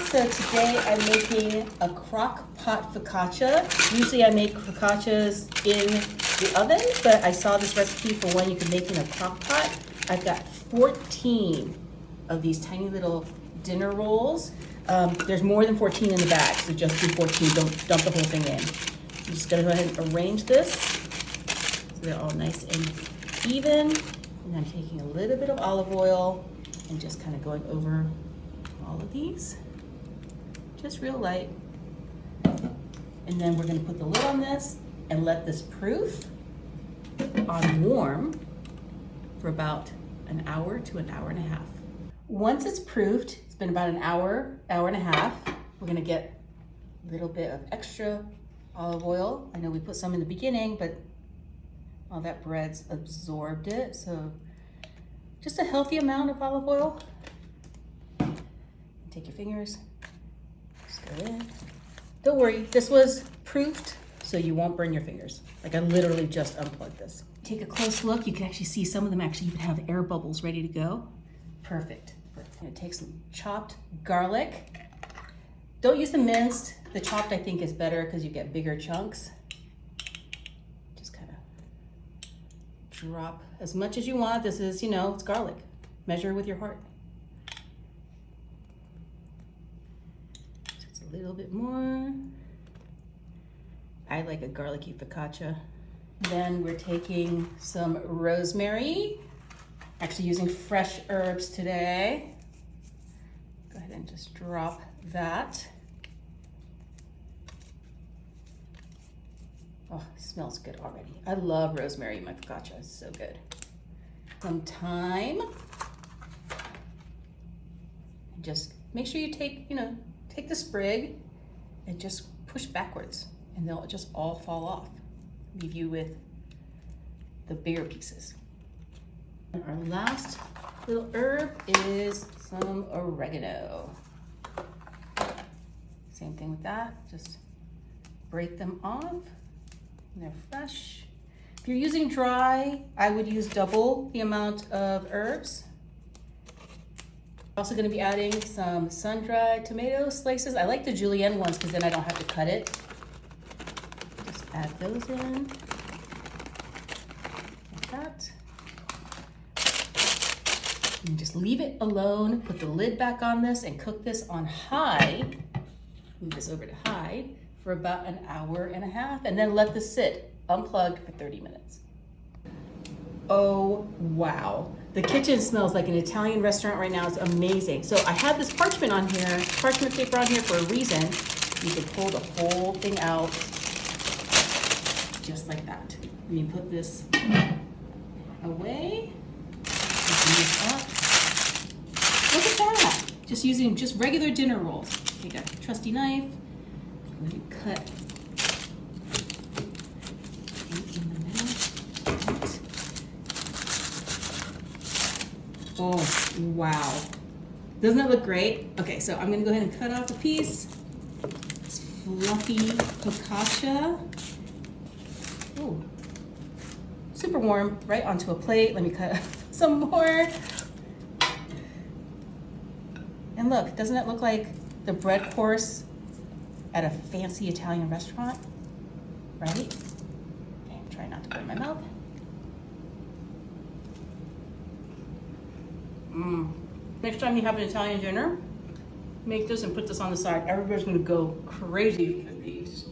So today I'm making a Crockpot focaccia. Usually I make focaccias in the oven, but I saw this recipe for one you can make in a Crockpot. I've got 14 of these tiny little dinner rolls. There's more than 14 in the bag, so just do 14, don't dump the whole thing in. I'm just gonna go ahead and arrange this so they're all nice and even. And I'm taking a little bit of olive oil and just kind of going over all of these, just real light. And then we're gonna put the lid on this and let this proof on warm for about an hour to an hour and a half. Once it's proofed, it's been about an hour, hour and a half, we're gonna get a little bit of extra olive oil. I know we put some in the beginning, but all that bread's absorbed it, so just a healthy amount of olive oil. Take your fingers, just go in. Don't worry, this was proofed, so you won't burn your fingers. Like I literally just unplugged this. Take a close look, you can actually see some of them actually even have air bubbles ready to go. Perfect. I'm gonna take some chopped garlic. Don't use the minced. The chopped I think is better because you get bigger chunks. Just kind of drop as much as you want. This is, you know, it's garlic. Measure with your heart. Just a little bit more. I like a garlicky focaccia. Then we're taking some rosemary. Actually using fresh herbs today. Go ahead and just drop that. Oh, it smells good already. I love rosemary in my focaccia, it's so good. Some thyme. And just make sure you take the sprig and just push backwards and they'll just all fall off. Leave you with the bigger pieces. And our last little herb is some oregano. Same thing with that, just break them off. They're fresh. If you're using dry, I would use double the amount of herbs. Also gonna be adding some sun-dried tomato slices. I like the julienne ones because then I don't have to cut it. Just add those in, like that. And just leave it alone, put the lid back on this and cook this on high. Move this over to high for about an hour and a half and then let this sit unplugged for 30 minutes. Oh, wow. The kitchen smells like an Italian restaurant right now. It's amazing. So I have this parchment on here, parchment paper on here for a reason. You can pull the whole thing out just like that. And you put this away, open this up. Look at that. Just using just regular dinner rolls. Take a trusty knife, and you cut in the middle. Oh, wow. Doesn't that look great? Okay, so I'm gonna go ahead and cut off a piece. This fluffy focaccia. Ooh, super warm, right onto a plate. Let me cut some more. And look, doesn't it look like the bread course at a fancy Italian restaurant, right? Okay, try not to burn my mouth. Next time you have an Italian dinner, make this and put this on the side. Everybody's gonna go crazy for these.